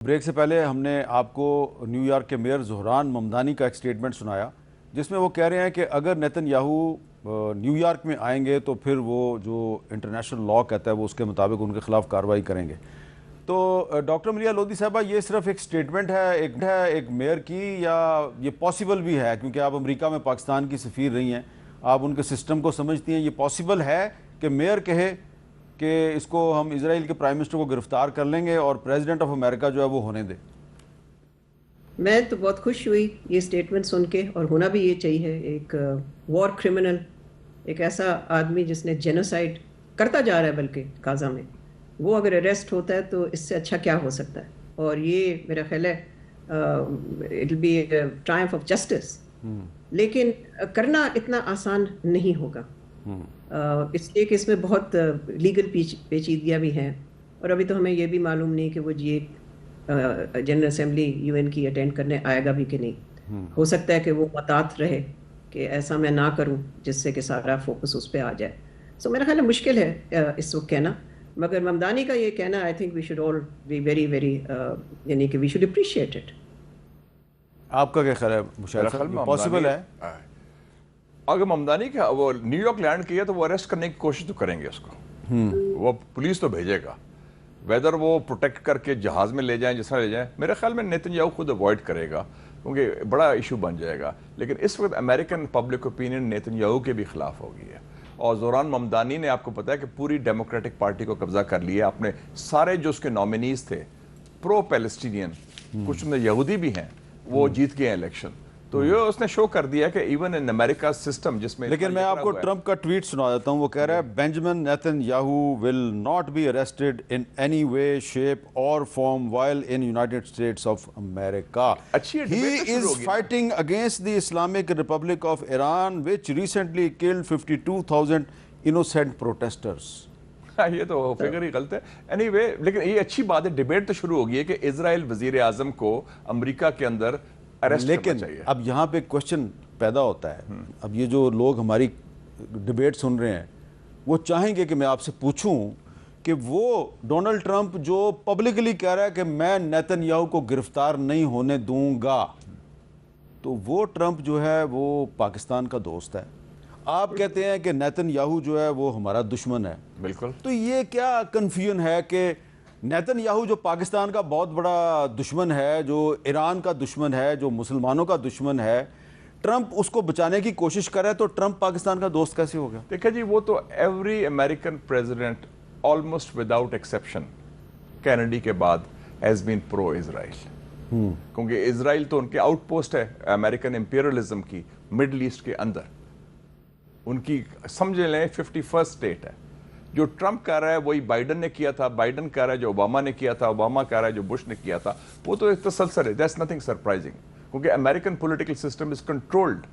Break سے پہلے ہم نے آپ کو نیو یارک کے میئر زہران ممدانی کا ایک سٹیٹمنٹ سنایا جس میں وہ کہہ رہے ہیں کہ اگر نیتن یاہو نیو یارک میں آئیں گے تو پھر وہ جو انٹرنیشنل لاء کہتا ہے وہ اس کے مطابق ان کے خلاف کارروائی کریں گے. تو ڈاکٹر ملیحہ لودھی صاحبہ یہ صرف ایک سٹیٹمنٹ ہے ایک میئر کی یا یہ پاسبل بھی ہے؟ کیونکہ آپ امریکہ میں پاکستان کی سفیر رہی ہیں, آپ ان کے سسٹم کو سمجھتی ہیں. یہ پاسبل ہے کہ میئر کہے کہ اس کو ہم اسرائیل کے پرائم منسٹر کو گرفتار کر لیں گے اور پریزیڈنٹ آف امریکہ جو ہے وہ ہونے دے؟ میں تو بہت خوش ہوئی یہ سٹیٹمنٹ سن کے, اور ہونا بھی یہ چاہیے. ایک وار کرمنل, ایک ایسا آدمی جس نے جینوسائڈ کرتا جا رہا ہے بلکہ غزہ میں, وہ اگر اریسٹ ہوتا ہے تو اس سے اچھا کیا ہو سکتا ہے. اور یہ میرا خیال ہے it will be triumph of justice. لیکن کرنا اتنا آسان نہیں ہوگا, اس لیے کہ اس میں بہت لیگل پیچیدگیاں بھی ہیں, اور ابھی تو ہمیں یہ بھی معلوم نہیں کہ وہ جنرل اسمبلی یو این کی اٹینڈ کرنے آئے گا بھی کہ نہیں. ہو سکتا ہے کہ وہ محتاط رہے کہ ایسا میں نہ کروں جس سے کہ سارا فوکس اس پہ آ جائے. سو میرا خیال ہے مشکل ہے اس وقت کہنا, مگر ممدانی کا یہ کہنا I think we should all be very very یعنی کہ وی شوڈ اپریشیٹ اٹ. آپ کا کیا خیال ہے مشاہد صاحب, پاسبل ہے؟ اگر ممدانی کا وہ نیو یارک لینڈ کیا تو وہ اریسٹ کرنے کی کوشش تو کریں گے اس کو, وہ پولیس تو بھیجے گا. ویدر وہ پروٹیکٹ کر کے جہاز میں لے جائیں جس طرح لے جائیں, میرے خیال میں نیتن یاہو خود اوائڈ کرے گا کیونکہ بڑا ایشو بن جائے گا. لیکن اس وقت American public opinion Nitin Yahoo کے بھی خلاف ہو گئی ہے, اور زہران ممدانی نے آپ کو پتا ہے کہ پوری ڈیموکریٹک پارٹی کو قبضہ کر لیا. اپنے سارے جو اس کے نامینیز تھے پرو پیلسٹینین, کچھ میں یہودی بھی ہیں, وہ جیت گئے ہیں الیکشن. تو یہ اس نے شو کر دیا کہ ایون ان امریکہ سسٹم جس میں, لیکن میں آپ کو ٹرمپ کا ٹویٹ سنا دیتا ہوں. وہ کہہ رہا ہے Benjamin Netanyahu will not be arrested in any way shape or form while in United States of America. He is fighting against the Islamic Republic of Iran which recently killed 52,000 innocent protesters. یہ تو figure ہی غلط ہے. Any way, لیکن یہ اچھی بات ہے, debate تو شروع ہو گئی ہے کہ اسرائیل وزیر اعظم کو امریکہ کے اندر اریسٹ کرنا لیکن چاہیے. اب یہاں پہ کوشچن پیدا ہوتا ہے, اب یہ جو لوگ ہماری ڈیبیٹ سن رہے ہیں وہ چاہیں گے کہ میں آپ سے پوچھوں کہ وہ ڈونلڈ ٹرمپ جو پبلکلی کہہ رہا ہے کہ میں نیتن یاہو کو گرفتار نہیں ہونے دوں گا, تو وہ ٹرمپ جو ہے وہ پاکستان کا دوست ہے. آپ کہتے ہیں کہ نیتن یاہو جو ہے وہ ہمارا دشمن ہے. بالکل. تو یہ کیا کنفیوژن ہے کہ نیتن یاہو جو پاکستان کا بہت بڑا دشمن ہے, جو ایران کا دشمن ہے, جو مسلمانوں کا دشمن ہے, ٹرمپ اس کو بچانے کی کوشش کر رہا ہے, تو ٹرمپ پاکستان کا دوست کیسے ہو گیا؟ دیکھیں جی, وہ تو every American president almost without exception Kennedy کے بعد ہیز بین پرو اسرائیل, کیونکہ اسرائیل تو ان کے آؤٹ پوسٹ ہے امریکن امپیریلزم کی مڈل ایسٹ کے اندر. ان کی سمجھ لیں 51st اسٹیٹ ہے. جو ٹرمپ کہہ رہا ہے وہی بائیڈن نے کیا تھا, بائیڈن کہہ رہا ہے جو اوباما نے کیا تھا, اوباما کہہ رہا ہے جو بش نے کیا تھا. وہ تو ایک تسلسل ہے, دیٹس نتھنگ سرپرائزنگ, کیونکہ American political system is controlled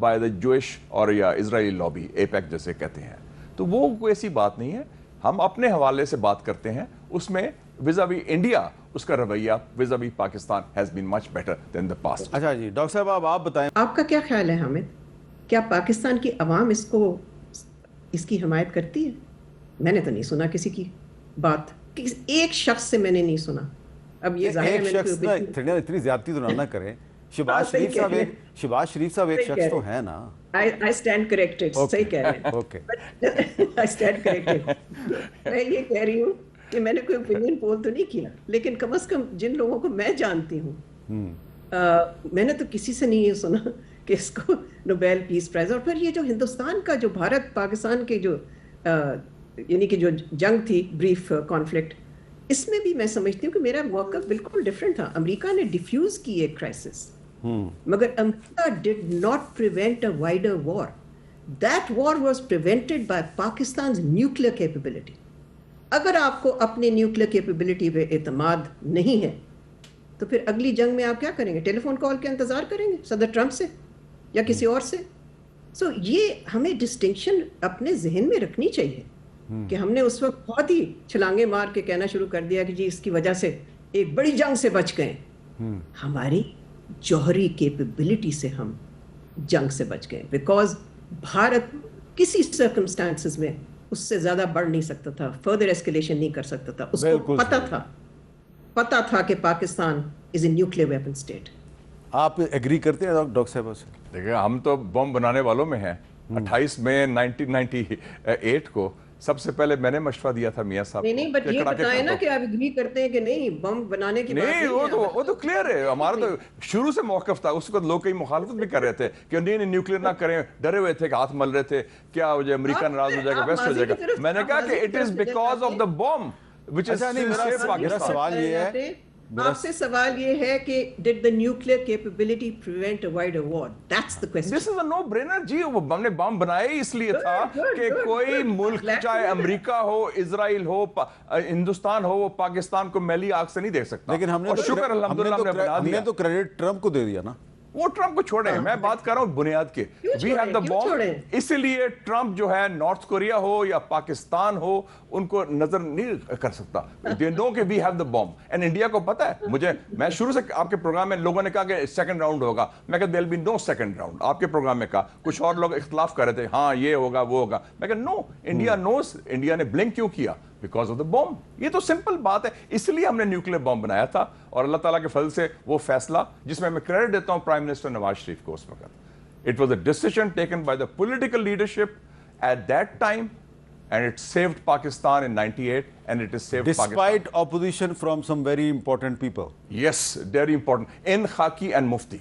by the Jewish اور یا اسرائیلی لابی, ایپیک جیسے کہتے ہیں. تو وہ کوئی ایسی بات نہیں ہے. ہم اپنے حوالے سے بات کرتے ہیں, اس میں ویزاوی انڈیا اس کا رویہ vis-à-vis Pakistan has been much better than the past. اچھا جی ڈاکٹر صاحب آپ بتائیں, آپ کا کیا خیال ہے حامد, کیا پاکستان کی عوام اس کی حمایت کرتی ہے؟ میں نے تو نہیں سنا کسی کی بات, ایک شخص سے میں نے نہیں سنا. اب یہ ظاہر ہے اتنی زیادتی تو نہ کریں. شہباز شریف صاحب ایک شخص تو ہے نا. I stand corrected. صحیح کہہ رہے ہیں. Okay. I stand corrected. میں یہ کہہ رہی ہوں کہ میں نے کوئی اوپینین پول تو نہیں کیا, لیکن کم از کم جن لوگوں کو میں جانتی ہوں میں نے تو کسی سے نہیں یہ سنا کہ اس کو نوبیل پیس پرائز. اور پھر یہ جو ہندوستان کا جو بھارت پاکستان کے جو یعنی کہ جو جنگ تھی, بریف کانفلکٹ, اس میں بھی میں سمجھتی ہوں کہ میرا موقف بالکل ڈفرینٹ تھا. امریکہ نے ڈیفیوز کی ایک کرائسس, مگر America did not prevent a wider war. That war was prevented by Pakistan's nuclear capability. اگر آپ کو اپنے نیوکلیئر کیپیبلٹی پہ اعتماد نہیں ہے تو پھر اگلی جنگ میں آپ کیا کریں گے؟ ٹیلی فون کال کے انتظار کریں گے صدر ٹرمپ سے یا کسی اور سے؟ سو یہ ہمیں ڈسٹنکشن اپنے ذہن میں رکھنی چاہیے کہ ہم نے اس وقت بہت ہی چھلانگے مار کے کہنا شروع کر دیا کہ جی اس کی وجہ سے ایک بڑی جنگ سے بچ گئے. ہماری جوہری کیپیبلٹی سے ہم جنگ سے بچ گئے, بیکاز بھارت کسی سرکمسٹانسز میں اس سے زیادہ بڑھ نہیں سکتا تھا, فردر ایسکیلیشن نہیں کر سکتا تھا, اس کو پتہ تھا. پتا تھا کہ پاکستان از اے نیوکلیئر ویپن اسٹیٹ. آپ ایگری کرتے ہیں ڈاکٹر صاحب سے؟ دیکھیں ہم تو بم بنانے والوں میں ہیں. 28 مئی 1998 کو سب سے پہلے میں نے مشورہ دیا تھا میاں صاحب. نہیں بٹ یہ بتائیں نا کہ آپ اگری کرتے ہیں کہ نہیں بم بنانے کی بات نہیں, وہ تو کلیئر ہے. ہمارا تو شروع سے موقف تھا. اس کو لوگ کئی مخالفت بھی کر رہے تھے کہ نہیں نیوکلیئر نہ کریں, ڈرے ہوئے تھے کہ ہاتھ مل رہے تھے کیا ہو جائے, امریکہ ناراض ہو جائے گا, ویسٹ ہو جائے گا. میں نے کہا کہ it is because of the bomb which is میرا سوال یہ ہے, آپ سے سوال یہ ہے کہ did the nuclear capability prevent a wider war? That's the question. This is a no brainer جی. وہ ہم نے بم بنائے اس لیے تھا کہ کوئی ملک چاہے امریکہ ہو, اسرائیل ہو, ہندوستان ہو, وہ پاکستان کو میلی آگ سے نہیں دیکھ سکتا. لیکن ہم نے تو کریڈٹ ٹرمپ کو دے دیا نا. وہ ٹرمپ کو چھوڑیں, میں بات کر رہا ہوں بنیاد کے. وی ہیو دا بام. اسی لیے ٹرمپ جو ہے نارتھ کوریا ہو یا پاکستان ہو ان کو نظر نہیں کر سکتا. دے نو کہ we have the bomb. And India کو پتا ہے. میں شروع سے آپ کے پروگرام میں لوگوں نے کہا کہ سیکنڈ راؤنڈ ہوگا. میں کہا there will be no second round. آپ کے پروگرام میں کہا, کچھ اور لوگ اختلاف کر رہے تھے, ہاں یہ ہوگا وہ ہوگا. میں کہا نو, انڈیا نوز. انڈیا نے بلنک کیوں کیا؟ بیکاز آف دا بام. یہ تو سمپل بات ہے. اس لیے ہم نے نیوکلیر بام بنایا تھا. اور اللہ تعالیٰ کے فضل سے وہ فیصلہ, جس میں کریڈٹ دیتا ہوں پرائم منسٹر نواز شریف کو اس وقت, it was a decision taken by the political leadership at that time, and it saved Pakistan in 98 and it has saved Pakistan. Despite opposition from some very important people. Yes, very important. In Khaki and Mufti.